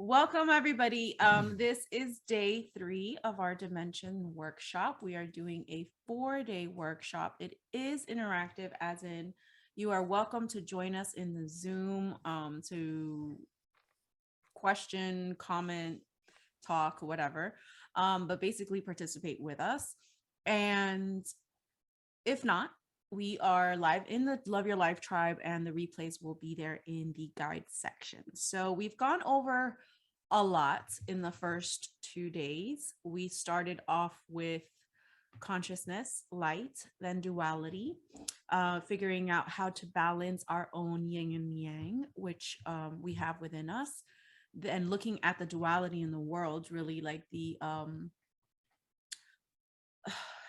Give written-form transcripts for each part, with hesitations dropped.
Welcome, everybody. This is day 3 of our Dimension workshop. We are doing a 4-day workshop. It is interactive, as in you are welcome to join us in the Zoom to question, comment, talk, whatever, but basically participate with us. And if not, we are live in the Love Your Life tribe, and the replays will be there in the guide section. So we've gone over a lot in the first 2 days. We started off with consciousness, light, then duality, figuring out how to balance our own yin and yang, which we have within us, then looking at the duality in the world, really like the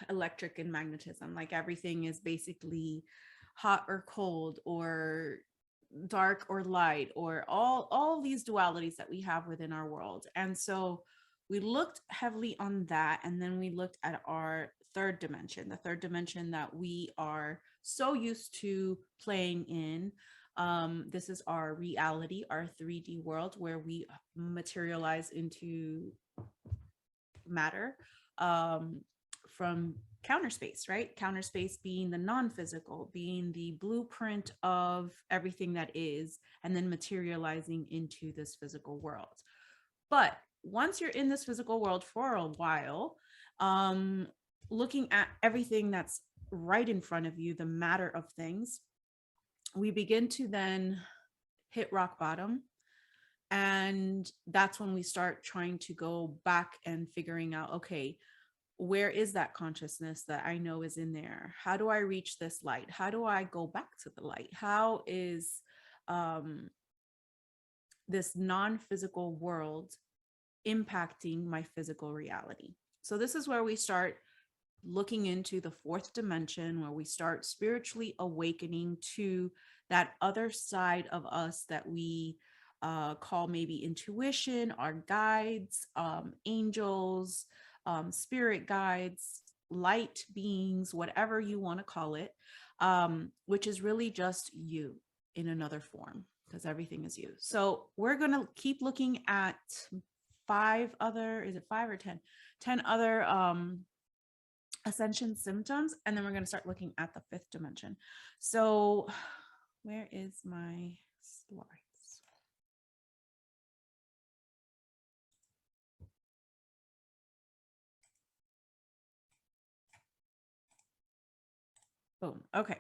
electric and magnetism, like everything is basically hot or cold or dark or light, or all these dualities that we have within our world. And so we looked heavily on that, and then we looked at our third dimension, the third dimension that we are so used to playing in. This is our reality, our 3D world, where we materialize into matter, from counter space, right? Counter space being the non-physical, being the blueprint of everything that is, and then materializing into this physical world. But once you're in this physical world for a while, looking at everything that's right in front of you, the matter of things, we begin to then hit rock bottom. And that's when we start trying to go back and figuring out, okay, where is that consciousness that I know is in there? How do I reach this light? How do I go back to the light? How is this non-physical world impacting my physical reality? So this is where we start looking into the fourth dimension, where we start spiritually awakening to that other side of us that we call maybe intuition, our guides, angels, spirit guides, light beings, whatever you want to call it, which is really just you in another form, because everything is you. So we're going to keep looking at 5 other, is it 5 or 10? 10 other ascension symptoms, and then we're going to start looking at the 5th dimension. So where is my slides? Boom. Okay.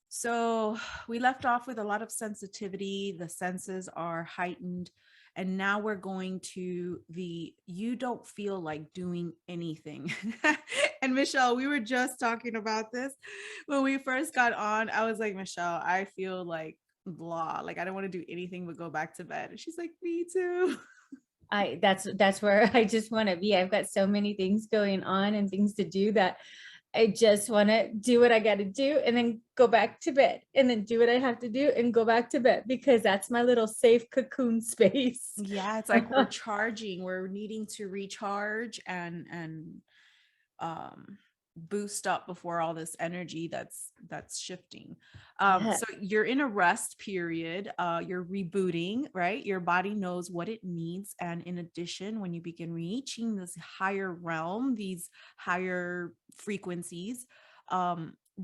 So we left off with a lot of sensitivity. The senses are heightened. And now we're going to the you don't feel like doing anything. And Michelle, we were just talking about this when we first got on. I was like, Michelle, I feel like blah, like I don't want to do anything but go back to bed. And she's like, me too. That's where I just want to be. I've got so many things going on and things to do that I just want to do what I got to do and then go back to bed and then do what I have to do and go back to bed, because that's my little safe cocoon space. Yeah, it's like we're charging, we're needing to recharge and boost up before all this energy that's shifting. Yeah. So you're in a rest period, you're rebooting, right? Your body knows what it needs. And in addition, when you begin reaching this higher realm, these higher frequencies,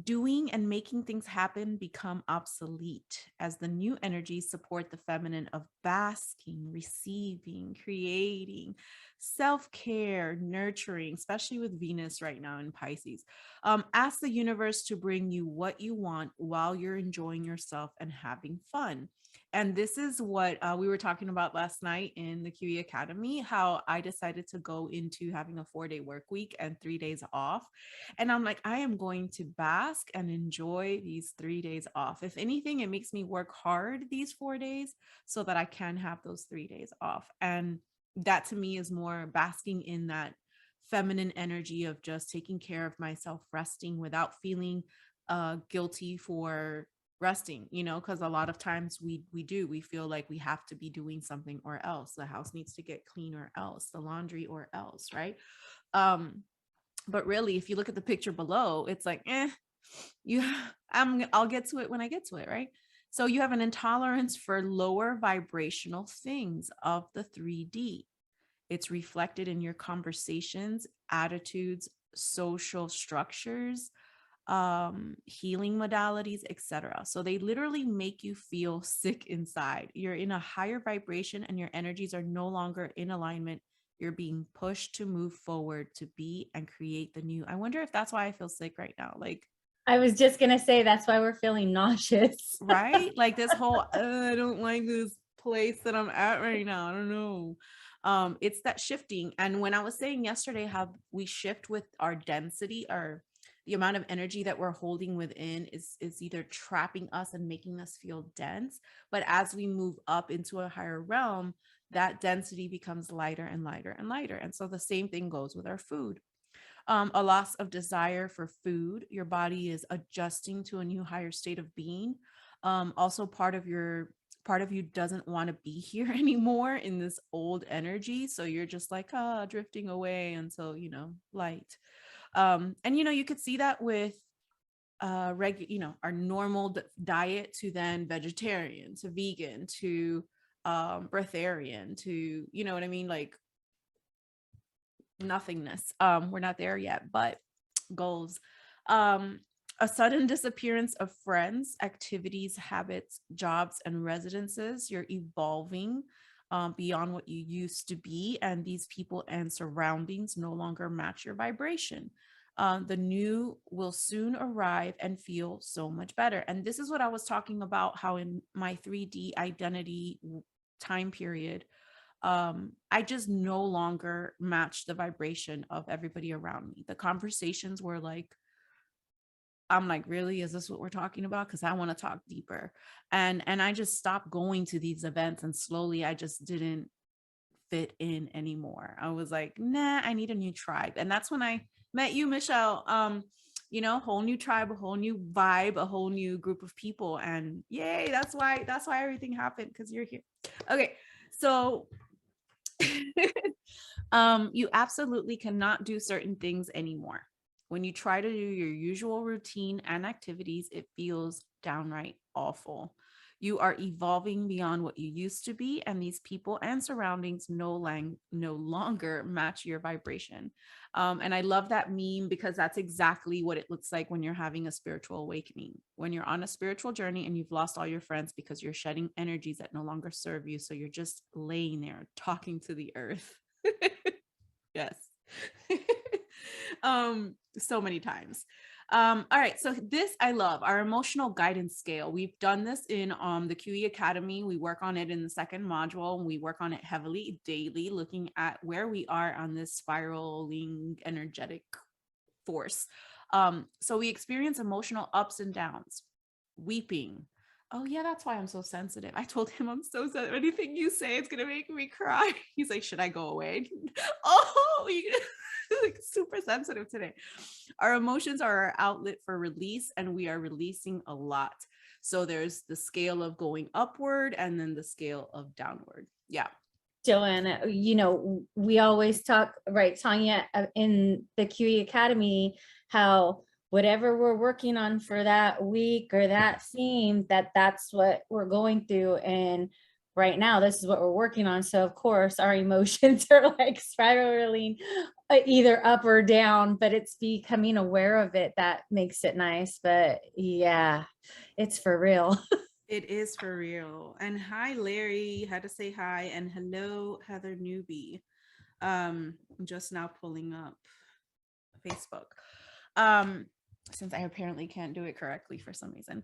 doing and making things happen become obsolete as the new energies support the feminine of basking, receiving, creating, self-care, nurturing, especially with Venus right now in Pisces. Ask the universe to bring you what you want while you're enjoying yourself and having fun. And this is what we were talking about last night in the QE Academy, how I decided to go into having a 4-day work week and 3 days off. And I'm like, I am going to bask and enjoy these 3 days off. If anything, it makes me work hard these 4 days so that I can have those 3 days off. And that to me is more basking in that feminine energy of just taking care of myself, resting without feeling guilty for resting, because a lot of times we feel like we have to be doing something, or else the house needs to get clean, or else the laundry, or else, right? But really, if you look at the picture below, it's like, you I'll get to it when I get to it, right? So you have an intolerance for lower vibrational things of the 3D. It's reflected in your conversations, attitudes, social structures, healing modalities, etc. So they literally make you feel sick inside. You're in a higher vibration and your energies are no longer in alignment. You're being pushed to move forward, to be and create the new. I wonder if that's why I feel sick right now. Like, I was just gonna say that's why we're feeling nauseous. right? Like this whole I don't like this place that I'm at right now. I don't know. It's that shifting. And when I was saying yesterday how we shift with our density, or the amount of energy that we're holding within is either trapping us and making us feel dense, but as we move up into a higher realm, that density becomes lighter and lighter and lighter. And so the same thing goes with our food. A loss of desire for food. Your body is adjusting to a new higher state of being. Also, part of you doesn't want to be here anymore in this old energy. So you're just like, drifting away until, light. And you could see that with our normal diet to then vegetarian to vegan to breatharian to, you know what I mean? Like nothingness. We're not there yet, but goals. Um, a sudden disappearance of friends, activities, habits, jobs, and residences. You're evolving beyond what you used to be, and these people and surroundings no longer match your vibration. The new will soon arrive and feel so much better. And this is what I was talking about, how in my 3D identity time period, I just no longer match the vibration of everybody around me. The conversations were like, I'm like, really? Is this what we're talking about? Because I want to talk deeper. And I just stopped going to these events, and slowly I just didn't fit in anymore. I was like, nah, I need a new tribe. And that's when I met you, Michelle. Whole new tribe, a whole new vibe, a whole new group of people. And yay, that's why everything happened, because you're here. Okay. So you absolutely cannot do certain things anymore. When you try to do your usual routine and activities, it feels downright awful. You are evolving beyond what you used to be, and these people and surroundings no longer match your vibration. And I love that meme because that's exactly what it looks like when you're having a spiritual awakening. When you're on a spiritual journey and you've lost all your friends because you're shedding energies that no longer serve you. So you're just laying there talking to the earth. Yes. So many times. All right, so this I love, our emotional guidance scale. We've done this in the QE Academy. We work on it in the second module, and we work on it heavily daily, looking at where we are on this spiraling energetic force. So we experience emotional ups and downs, weeping. Oh yeah, that's why I'm so sensitive. I told him I'm so sensitive. Anything you say, it's gonna make me cry. He's like, should I go away? Oh, like super sensitive today. Our emotions are our outlet for release, and we are releasing a lot. So there's the scale of going upward and then the scale of downward. Yeah. Joanna, we always talk, right, Tanya, in the QE Academy, how whatever we're working on for that week or that theme, that's what we're going through. And right now, this is what we're working on. So of course, our emotions are like spiraling either up or down, but it's becoming aware of it that makes it nice. But yeah, it's for real. It is for real. And hi, Larry. Had to say hi. And hello, Heather Newbie. I'm just now pulling up Facebook. Since I apparently can't do it correctly for some reason.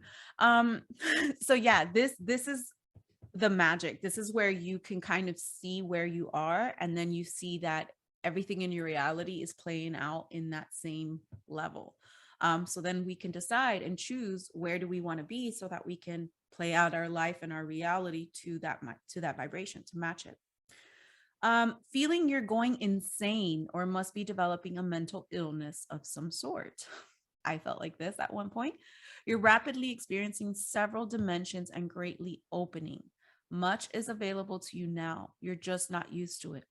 So yeah, this is the magic. This is where you can kind of see where you are, and then you see that everything in your reality is playing out in that same level. So then we can decide and choose where do we want to be, so that we can play out our life and our reality to that vibration, to match it. Feeling you're going insane or must be developing a mental illness of some sort. I felt like this at one point. You're rapidly experiencing several dimensions and greatly opening. Much is available to you now. You're just not used to it.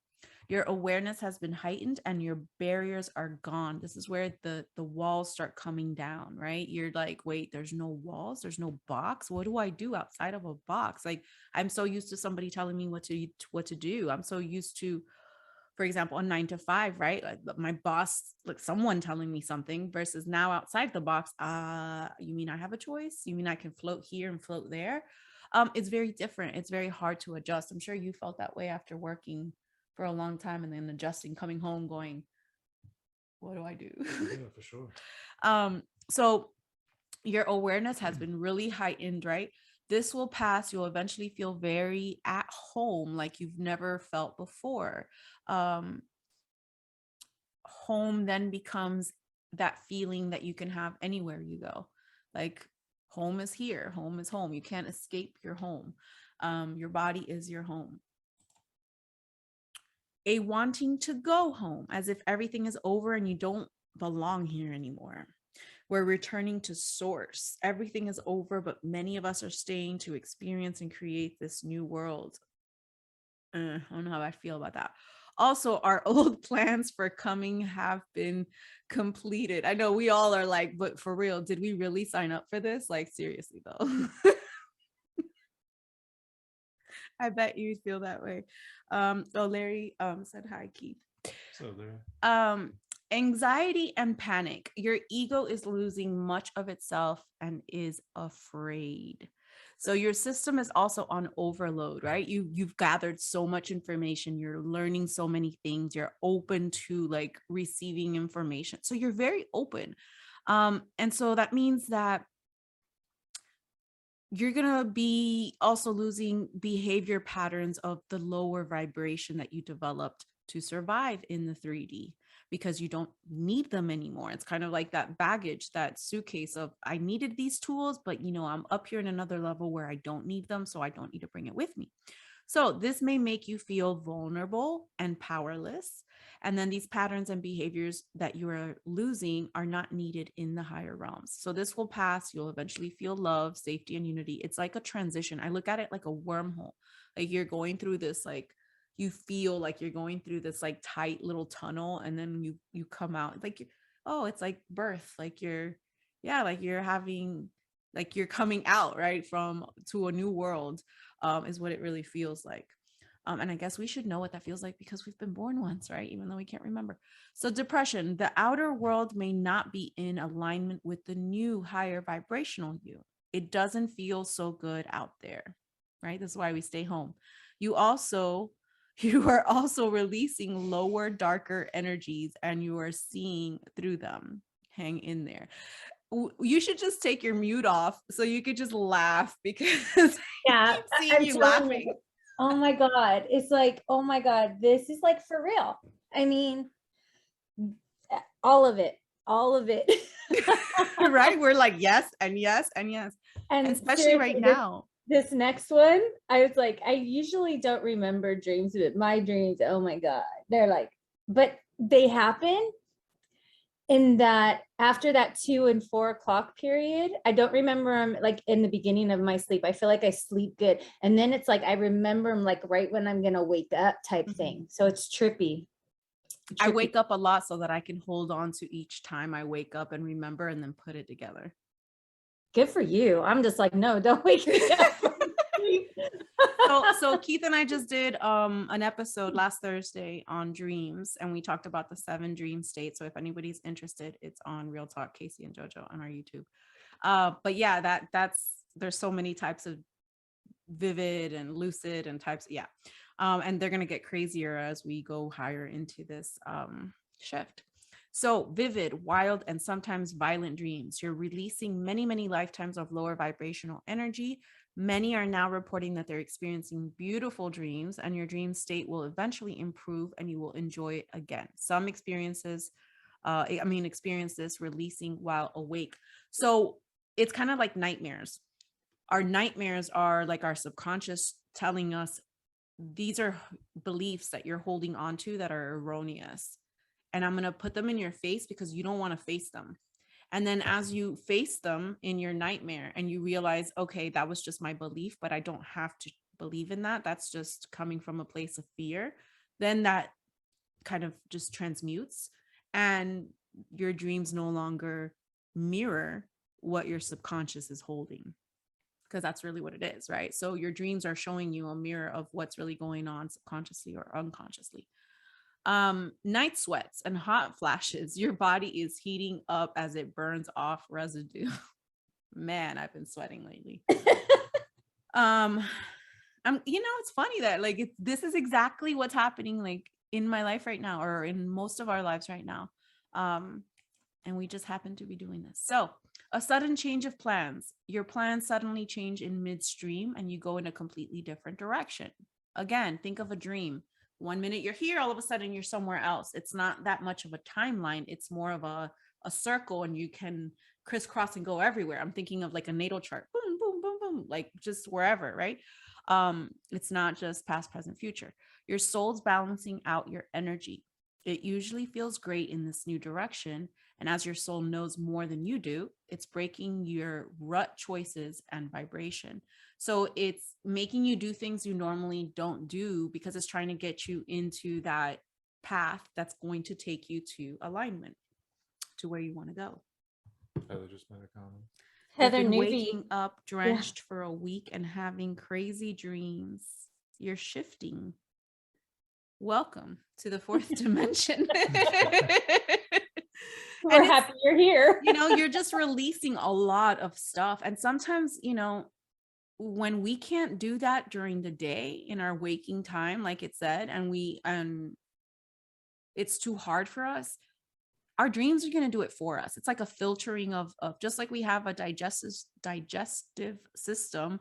Your awareness has been heightened and your barriers are gone. This is where the walls start coming down, right? You're like, wait, there's no walls, there's no box. What do I do outside of a box? Like, I'm so used to somebody telling me what to do. I'm so used to, for example, a 9 to 5, right? Like my boss, like someone telling me something, versus now outside the box. You mean I have a choice? You mean I can float here and float there? It's very different. It's very hard to adjust. I'm sure you felt that way after working for a long time and then adjusting, coming home, going, what do I do? Yeah, for sure. So your awareness has been really heightened, right? This will pass. You'll eventually feel very at home, like you've never felt before. Um, Home then becomes that feeling that you can have anywhere you go. Like, home is here, home is home. You can't escape your home. Your body is your home. A wanting to go home, as if everything is over and you don't belong here anymore. We're returning to source. Everything is over, but many of us are staying to experience and create this new world. I don't know how I feel about that. Also, our old plans for coming have been completed. I know we all are like, but for real, did we really sign up for this? Like, seriously, though. I bet you feel that way. Oh, Larry said hi, Keith. So there. Um, Anxiety and panic. Your ego is losing much of itself and is afraid. So your system is also on overload, right? You've gathered so much information, you're learning so many things, you're open to like receiving information. So you're very open. And so that means that you're going to be also losing behavior patterns of the lower vibration that you developed to survive in the 3D, because you don't need them anymore. It's kind of like that baggage, that suitcase of, I needed these tools, but I'm up here in another level where I don't need them, so I don't need to bring it with me. So this may make you feel vulnerable and powerless. And then these patterns and behaviors that you are losing are not needed in the higher realms. So this will pass. You'll eventually feel love, safety, and unity. It's like a transition. I look at it like a wormhole. Like you're going through this, like you feel like you're going through this like tight little tunnel, and then you come out like, oh, it's like birth. Like like you're having, like you're coming out right from to a new world, is what it really feels like. And I guess we should know what that feels like because we've been born once, right? Even though we can't remember. So, depression, the outer world may not be in alignment with the new higher vibrational you. It doesn't feel so good out there, right? This is why we stay home. You also, you are also releasing lower, darker energies and you are seeing through them. Hang in there. You should just take your mute off so you could just laugh, because I Yeah, keep seeing I'm you telling you. laughing. Oh my God. It's like, oh my God, this is like for real. I mean, all of it, all of it. Right? We're like, yes, and yes, and yes. And And especially right seriously, now. this next one, I was like, I usually don't remember dreams, but my dreams, oh my God, they're like, but they happen in that after that 2 and 4 o'clock period. I don't remember them like in the beginning of my sleep. I feel like I sleep good. And then it's like I remember them like right when I'm gonna wake up type thing. So it's trippy. I wake up a lot so that I can hold on to each time I wake up and remember and then put it together. Good for you. I'm just like, no, don't wake me up. So Keith and I just did an episode last Thursday on dreams, and we talked about the 7 dream states. So if anybody's interested, it's on Real Talk Casey and JoJo on our YouTube. But yeah, that's there's so many types of vivid and lucid and types. Yeah. And they're going to get crazier as we go higher into this shift. So vivid, wild, and sometimes violent dreams. You're releasing many, many lifetimes of lower vibrational energy. Many are now reporting that they're experiencing beautiful dreams, and your dream state will eventually improve and you will enjoy it again. Some experience this releasing while awake. So it's kind of like nightmares. Our nightmares are like our subconscious telling us these are beliefs that you're holding on to that are erroneous. And I'm going to put them in your face because you don't want to face them. And then as you face them in your nightmare and you realize, okay, that was just my belief, but I don't have to believe in that. That's just coming from a place of fear. then that kind of just transmutes, and your dreams no longer mirror what your subconscious is holding, because that's really what it is, right? So your dreams are showing you a mirror of what's really going on subconsciously or unconsciously. Night sweats and hot flashes, your body is heating up as it burns off residue. Man, I've been sweating lately. um it's funny that like this is exactly what's happening like in my life right now, or in most of our lives right now. um and we just happen to be doing this. So a sudden change of plans, your plans suddenly change in midstream and you go in a completely different direction. Again, think of a dream. 1 minute you're here, all of a sudden you're somewhere else. It's not that much of a timeline, it's more of a circle, and you can crisscross and go everywhere. I'm thinking of like a natal chart, boom boom boom boom, like just wherever, right? It's not just past, present, future. Your soul's balancing out your energy. It usually feels great in this new direction, and as your soul knows more than you do, it's breaking your rut choices and vibration. So it's making you do things you normally don't do because it's trying to get you into that path that's going to take you to alignment, to where you want to go. Heather just made a comment. You've Heather been Newby. waking up drenched for a week and having crazy dreams. You're shifting. Welcome to the fourth dimension. We're happy you're here. You're just releasing a lot of stuff. And sometimes, when we can't do that during the day in our waking time, like it said, and it's too hard for us, our dreams are going to do it for us. It's like a filtering of just like we have a digestive system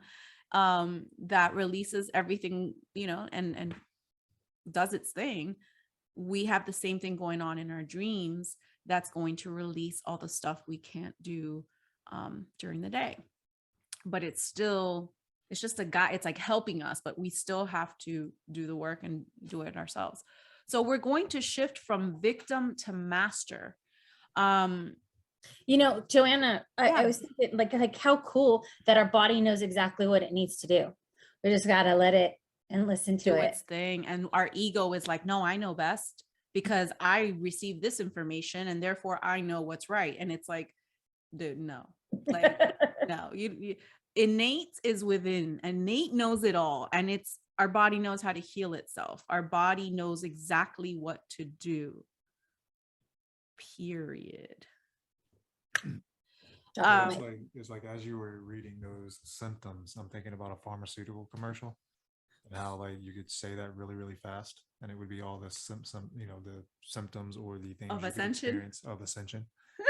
that releases everything, and does its thing. We have the same thing going on in our dreams that's going to release all the stuff we can't do during the day. But it's just a guide. It's like helping us, but we still have to do the work and do it ourselves. So we're going to shift from victim to master. Joanna, Yeah. I was thinking like how cool that our body knows exactly what it needs to do. We just got to let it and listen to do it. its thing. And our ego is like, no, I know best because I received this information and therefore I know what's right. And it's like, dude, no, like, no, you innate is within. Innate knows it all. And our body knows how to heal itself. Our body knows exactly what to do. Period. It's like as you were reading those symptoms, I'm thinking about a pharmaceutical commercial and how like you could say that really, really fast, and it would be all the the symptoms or the things Of you could ascension. experience of ascension.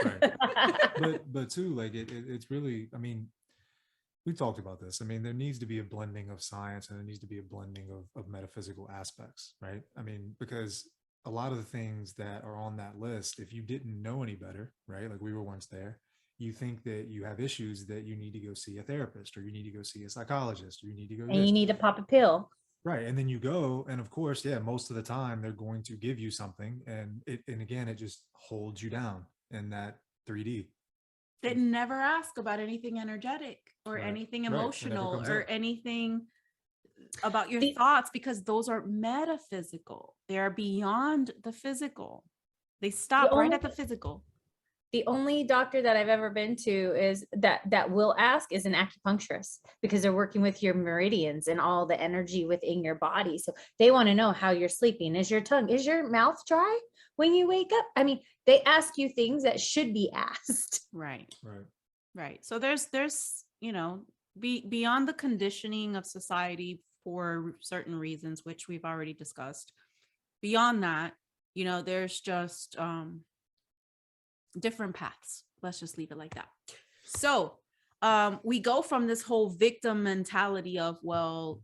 Right. but too, like it's really, I mean, we talked about this. I mean, there needs to be a blending of science and there needs to be a blending of metaphysical aspects, right? I mean, because a lot of the things that are on that list, if you didn't know any better, right? Like we were once there, you think that you have issues that you need to go see a therapist or you need to go see a psychologist or you need to go and you need to pop a pill. Right. And then you go, and of course, yeah, most of the time they're going to give you something. And again, it just holds you down in that 3D. They never ask about anything energetic or anything emotional or anything about your thoughts, because those are metaphysical. They are beyond the physical. They stop right at the physical. The only doctor that I've ever been to is that will ask is an acupuncturist, because they're working with your meridians and all the energy within your body. So they want to know how you're sleeping. Is your mouth dry when you wake up? I mean, they ask you things that should be asked. Right. So there's beyond the conditioning of society for certain reasons, which we've already discussed. Beyond that, there's just different paths. Let's just leave it like that. So we go from this whole victim mentality of, well,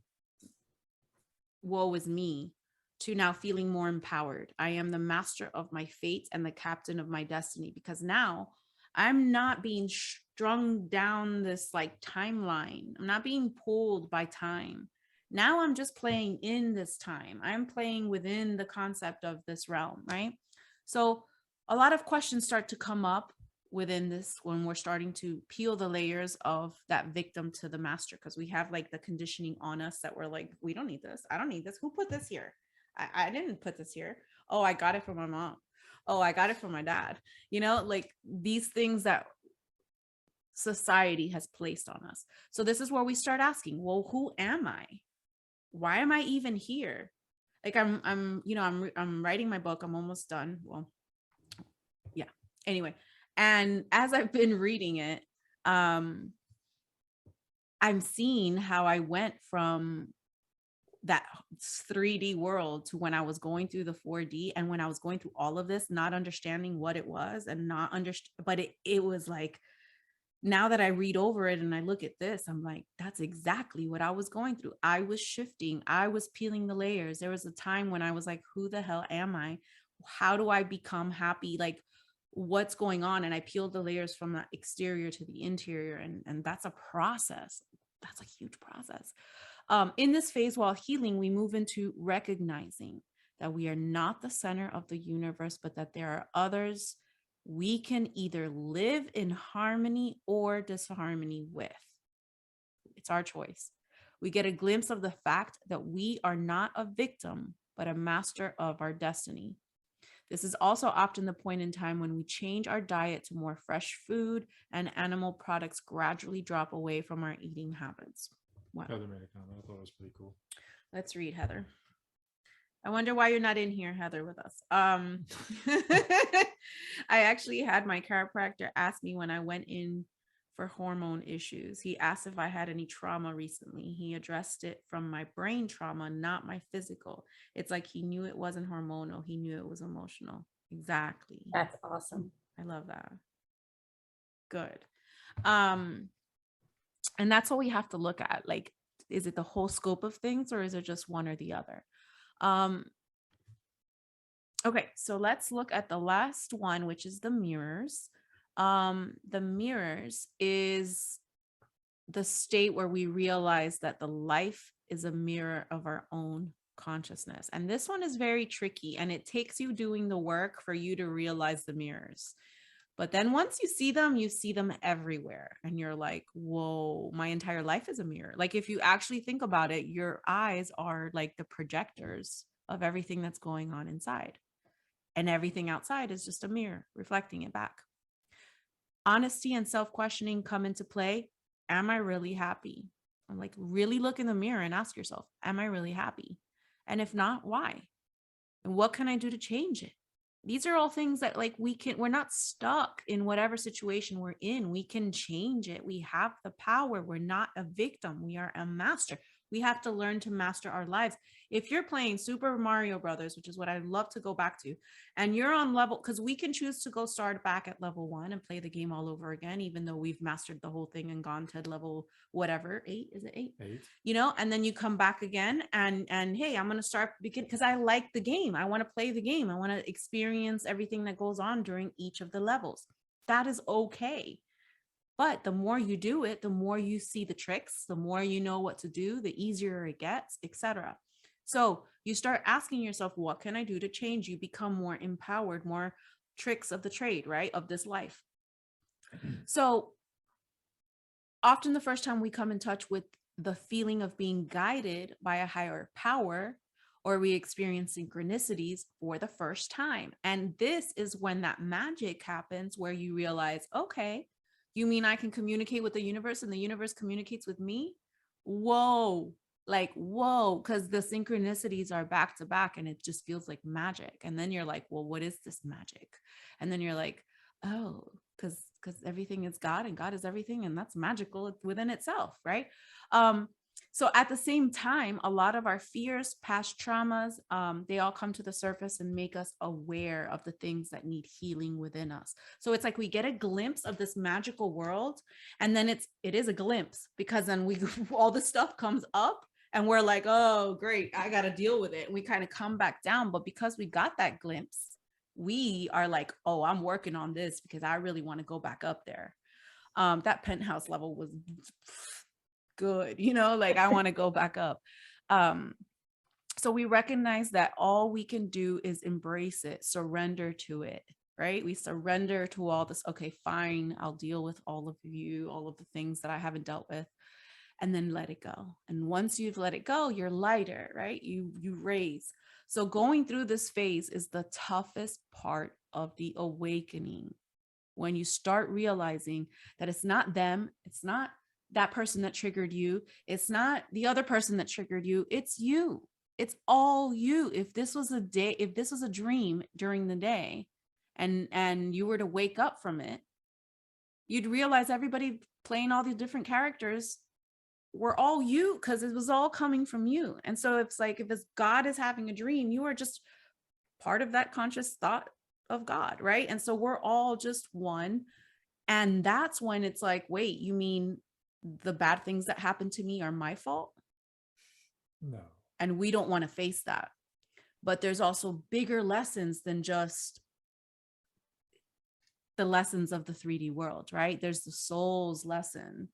woe is me, to now feeling more empowered. I am the master of my fate and the captain of my destiny, because now I'm not being strung down this like timeline. I'm not being pulled by time. Now I'm just playing in this time. I'm playing within the concept of this realm, right? So a lot of questions start to come up within this when we're starting to peel the layers of that victim to the master, because we have like the conditioning on us that we're like, we don't need this. I don't need this. Who put this here? I didn't put this here. Oh, I got it from my mom. Oh, I got it from my dad. You know, like these things that society has placed on us. So this is where we start asking, well, who am I? Why am I even here? Like I'm writing my book. I'm almost done. Well, yeah. Anyway, and as I've been reading it, um, I'm seeing how I went from that 3D world to when I was going through the 4D, and when I was going through all of this, not understanding what it was and not understand, but it was like, now that I read over it and I look at this, I'm like, that's exactly what I was going through. I was shifting, I was peeling the layers. There was a time when I was like, who the hell am I? How do I become happy? Like, what's going on? And I peeled the layers from the exterior to the interior. And that's a process. That's a huge process. In this phase while healing, we move into recognizing that we are not the center of the universe, but that there are others we can either live in harmony or disharmony with. It's our choice. We get a glimpse of the fact that we are not a victim, but a master of our destiny. This is also often the point in time when we change our diet to more fresh food and animal products gradually drop away from our eating habits. Wow. Heather made a comment. I thought it was pretty cool. Let's read, Heather. I wonder why you're not in here, Heather, with us. I actually had my chiropractor ask me when I went in for hormone issues. He asked if I had any trauma recently. He addressed it from my brain trauma, not my physical. It's like he knew it wasn't hormonal. He knew it was emotional. Exactly. That's awesome. I love that. Good. And that's what we have to look at. Like, is it the whole scope of things, or is it just one or the other? Okay, so let's look at the last one, which is the mirrors. The mirrors is the state where we realize that the life is a mirror of our own consciousness. And this one is very tricky, and it takes you doing the work for you to realize the mirrors. But then once you see them everywhere. And you're like, whoa, my entire life is a mirror. Like, if you actually think about it, your eyes are like the projectors of everything that's going on inside. And everything outside is just a mirror reflecting it back. Honesty and self-questioning come into play. Am I really happy? I'm like, really look in the mirror and ask yourself, am I really happy? And if not, why? And what can I do to change it? These are all things that, like, we're not stuck in whatever situation we're in. We can change it. We have the power. We're not a victim. We are a master. We have to learn to master our lives. If you're playing Super Mario Brothers, which is what I love to go back to, and you're on level, because we can choose to go start back at level 1 and play the game all over again, even though we've mastered the whole thing and gone to level whatever, 8, is it 8? 8. You know, and then you come back again and hey, I'm going to start begin because I like the game. I want to play the game. I want to experience everything that goes on during each of the levels. That is okay. But the more you do it, the more you see the tricks, the more you know what to do, the easier it gets, etc. So you start asking yourself, what can I do to change? You become more empowered, more tricks of the trade, right? Of this life. So often the first time we come in touch with the feeling of being guided by a higher power, or we experience synchronicities for the first time. And this is when that magic happens, where you realize, okay, you mean I can communicate with the universe and the universe communicates with me? Whoa, like, whoa, because the synchronicities are back to back and it just feels like magic. And then you're like, well, what is this magic? And then you're like, oh, because everything is God and God is everything, and that's magical within itself, right? So at the same time, a lot of our fears, past traumas, they all come to the surface and make us aware of the things that need healing within us. So it's like we get a glimpse of this magical world, and then it is a glimpse, because then all the stuff comes up and we're like, oh, great, I got to deal with it. And we kind of come back down. But because we got that glimpse, we are like, oh, I'm working on this because I really want to go back up there. That penthouse level was good, you know, like I want to go back up. So we recognize that all we can do is embrace it, surrender to it, right? We surrender to all this. Okay, fine, I'll deal with all of you, all of the things that I haven't dealt with, and then let it go. And once you've let it go, you're lighter, right? You raise. So going through this phase is the toughest part of the awakening. When you start realizing that it's not them, it's not that person that triggered you, it's not the other person that triggered you, it's you. It's all you. If this was a day, if this was a dream during the day and you were to wake up from it, you'd realize everybody playing all these different characters were all you, because it was all coming from you. And so it's like, if it's God is having a dream, you are just part of that conscious thought of God, right? And so we're all just one. And that's when it's like, wait, you mean the bad things that happened to me are my fault? No. And we don't want to face that. But there's also bigger lessons than just the lessons of the 3D world, right? There's the soul's lesson,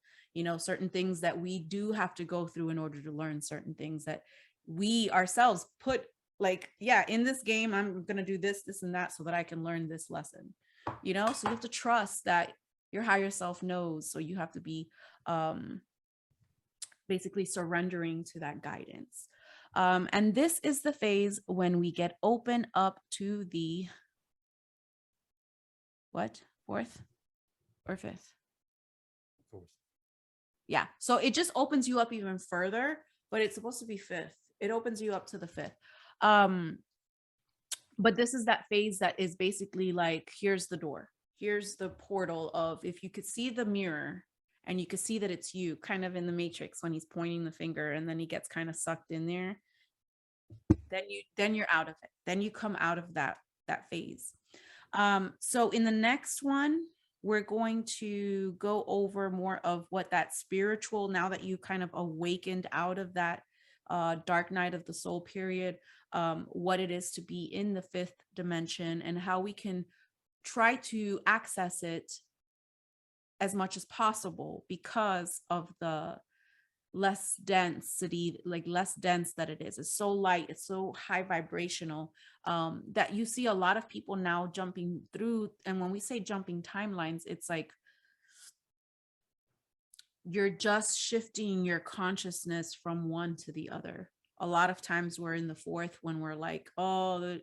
certain things that we do have to go through in order to learn certain things that we ourselves put, like, yeah, in this game, I'm going to do this, this, and that so that I can learn this lesson, so you have to trust that your higher self knows. So you have to be basically surrendering to that guidance. And this is the phase when we get open up to the what? Fourth or fifth? Fourth. Yeah. So it just opens you up even further, but it's supposed to be fifth. It opens you up to the fifth. But this is that phase that is basically like, here's the door. Here's the portal of, if you could see the mirror and you could see that it's you, kind of in the Matrix when he's pointing the finger and then he gets kind of sucked in there. Then you're out of it. Then you come out of that phase. So in the next one, we're going to go over more of what that spiritual, now that you kind of awakened out of that dark night of the soul period, what it is to be in the fifth dimension and how we can try to access it as much as possible because of the less density, like less dense that it is. It's so light, it's so high vibrational, that you see a lot of people now jumping through. And when we say jumping timelines, it's like you're just shifting your consciousness from one to the other. A lot of times we're in the fourth when we're like, oh, there's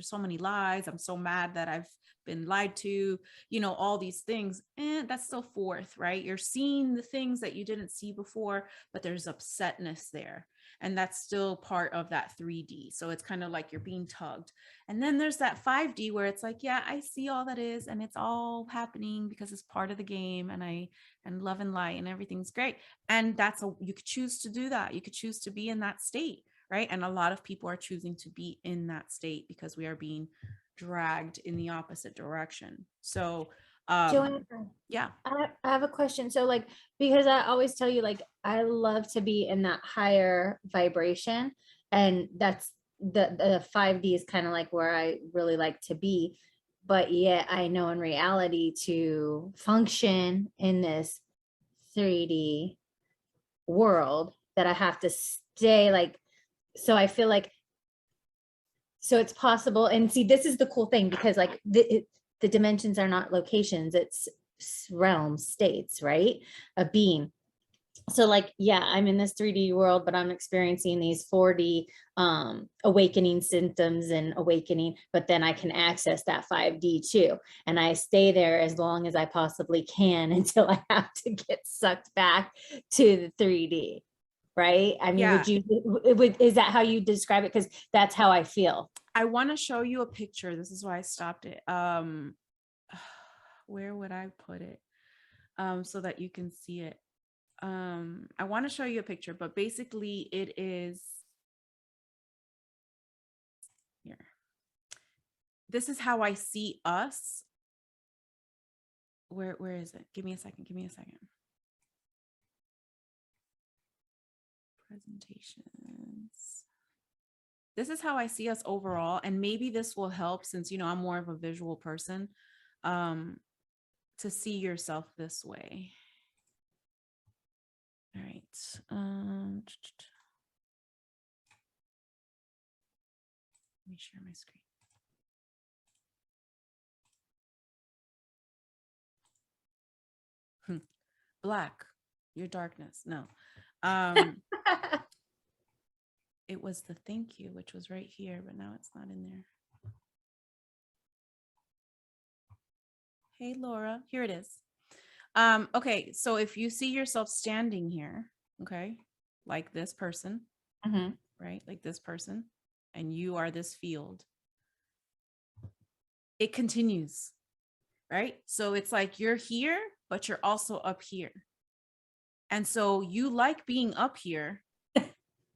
so many lies. I'm so mad that I've been lied to, all these things. And that's still fourth, right? You're seeing the things that you didn't see before, but there's upsetness there. And that's still part of that 3D. So it's kind of like you're being tugged. And then there's that 5D where it's like, yeah, I see all that is, and it's all happening because it's part of the game. And love and light and everything's great. And you could choose to do that. You could choose to be in that state, right? And a lot of people are choosing to be in that state because we are being dragged in the opposite direction. So Joanna, yeah. I have a question. So like, because I always tell you, like, I love to be in that higher vibration, and that's the 5D is kind of like where I really like to be. But yet I know in reality to function in this 3D world that I have to stay like, so I feel like, so it's possible. And see, this is the cool thing, because like the dimensions are not locations, it's realms, states, right? A being. So like, yeah, I'm in this 3D world, but I'm experiencing these 4D awakening symptoms and awakening, but then I can access that 5D too. And I stay there as long as I possibly can until I have to get sucked back to the 3D. Right? I mean, Yeah. is that how you describe it? Because that's how I feel. I want to show you a picture. This is why I stopped it. Where would I put it? So that you can see it. I want to show you a picture, but basically it is here. This is how I see us. Where is it? Give me a second. Presentations. This is how I see us overall. And maybe this will help, since, I'm more of a visual person, to see yourself this way. All right. Let me share my screen. Black, your darkness. No. It was the thank you, which was right here, but now it's not in there. Hey, Laura, here it is. Okay, so if you see yourself standing here, okay, like this person, right? Like this person, and you are this field, it continues, right? So it's like you're here, but you're also up here. And so you like being up here,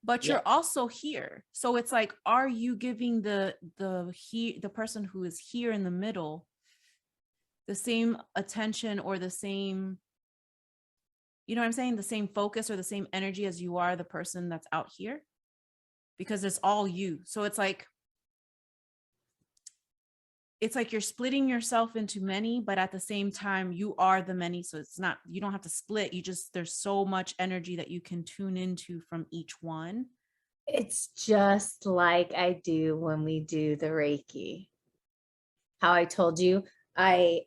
but you're also here. So it's like, are you giving the person who is here in the middle the same attention or the same, you know what I'm saying, the same focus or the same energy as you are the person that's out here? Because it's all you. So it's like you're splitting yourself into many, but at the same time you are the many. So it's not, you don't have to split, you just, there's so much energy that you can tune into from each one. It's just like I do when we do the Reiki. How I told you, I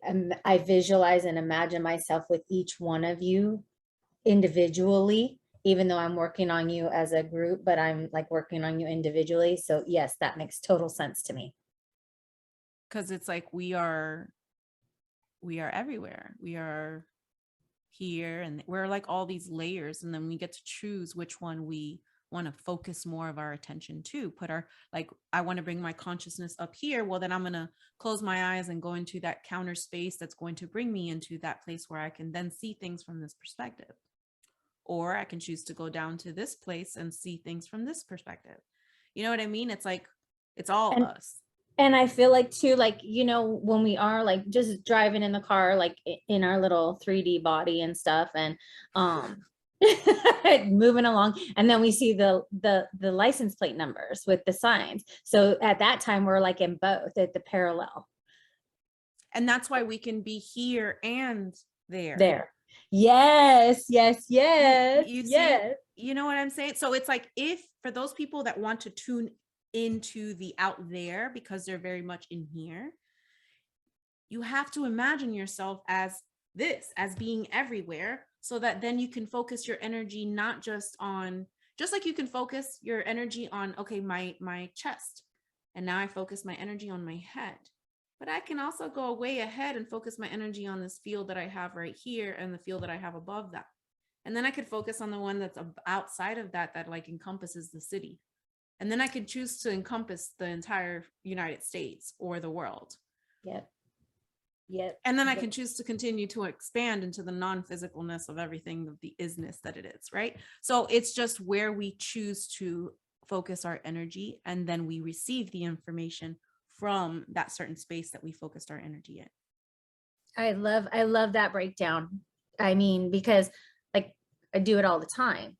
visualize and imagine myself with each one of you individually, even though I'm working on you as a group, but I'm like working on you individually. So yes, that makes total sense to me. Because it's like we are everywhere. We are here, and we're like all these layers, and then we get to choose which one we want to focus more of our attention to. Put our, like, I want to bring my consciousness up here. Well, then I'm going to close my eyes and go into that counter space that's going to bring me into that place where I can then see things from this perspective. Or I can choose to go down to this place and see things from this perspective. You know what I mean? It's like, it's all us. And I feel like too, like, you know, when we are like just driving in the car, like in our little 3D body and stuff, and moving along, and then we see the license plate numbers with the signs. So at that time, we're like in both at the parallel. And that's why we can be here and there. There. Yes, yes, yes, you yes. See, you know what I'm saying? So it's like, if for those people that want to tune into the out there because they're very much in here, you have to imagine yourself as this, as being everywhere, so that then you can focus your energy not just on, just like you can focus your energy on, okay, my chest, and now I focus my energy on my head, but I can also go way ahead and focus my energy on this field that I have right here and the field that I have above that. And then I could focus on the one that's outside of that, that like encompasses the city. And then I could choose to encompass the entire United States or the world. Yep. Yep. And then I can choose to continue to expand into the non-physicalness of everything, of the isness that it is, right? So it's just where we choose to focus our energy, and then we receive the information from that certain space that we focused our energy in. I love that breakdown. I mean, because like I do it all the time.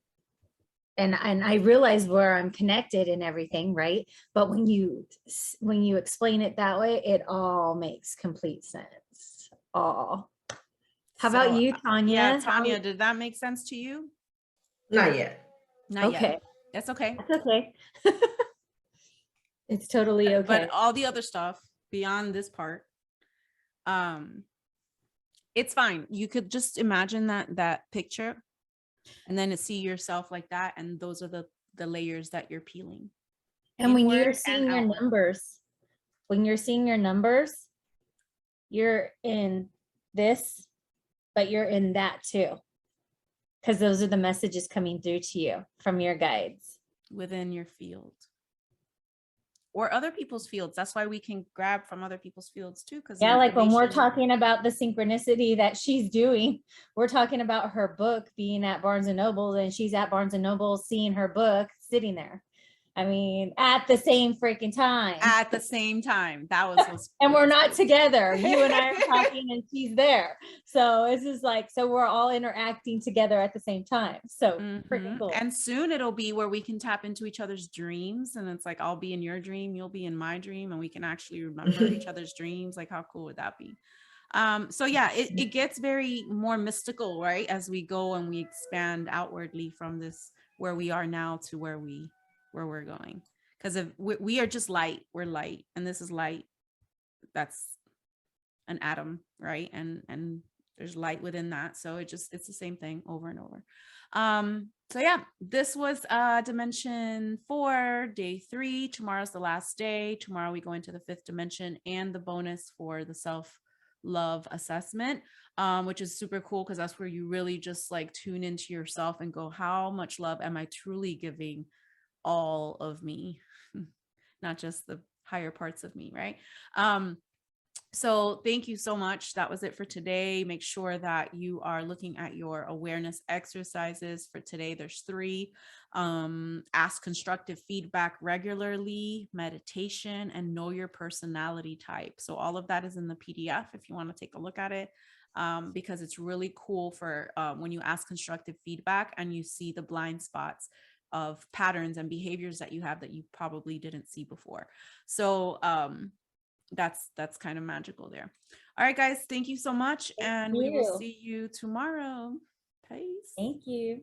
And I realize where I'm connected and everything, right? But when you explain it that way, it all makes complete sense. Oh, how about you, Tanya? Yeah, Tanya, did that make sense to you? Not yet. Not okay. Yet. That's okay. That's okay. It's totally okay. But all the other stuff beyond this part, it's fine. You could just imagine that picture, and then to see yourself like that, and those are the layers that you're peeling. And when you're seeing your numbers, you're in this, but you're in that too, because those are the messages coming through to you from your guides within your field or other people's fields. That's why we can grab from other people's fields too. Because yeah, like when we're talking about the synchronicity that she's doing, we're talking about her book being at Barnes and Noble, and she's at Barnes and Noble seeing her book sitting there. I mean, at the same freaking time. At the same time. That was and we're not together. You and I are talking and she's there. So it's just like, so we're all interacting together at the same time. So freaking cool. And soon it'll be where we can tap into each other's dreams. And it's like, I'll be in your dream, you'll be in my dream, and we can actually remember each other's dreams. Like, how cool would that be? So yeah, it gets very more mystical, right? As we go and we expand outwardly from this, where we are now, to where we're going. Because if we are just light, we're light, and this is light. That's an atom, right? And there's light within that. So it's the same thing over and over. So yeah, this was dimension 4, day 3. Tomorrow's the last day. Tomorrow we go into the 5th dimension and the bonus for the self love assessment, which is super cool because that's where you really just like tune into yourself and go, how much love am I truly giving all of me, not just the higher parts of me, right? So thank you so much. That was it for today. Make sure that you are looking at your awareness exercises for today. There's 3. Ask constructive feedback regularly, meditation, and know your personality type. So all of that is in the PDF if you want to take a look at it, because it's really cool for when you ask constructive feedback and you see the blind spots of patterns and behaviors that you have that you probably didn't see before. So that's kind of magical there. All right, guys, thank you so much, and we will you. see you tomorrow. Peace. Thank you.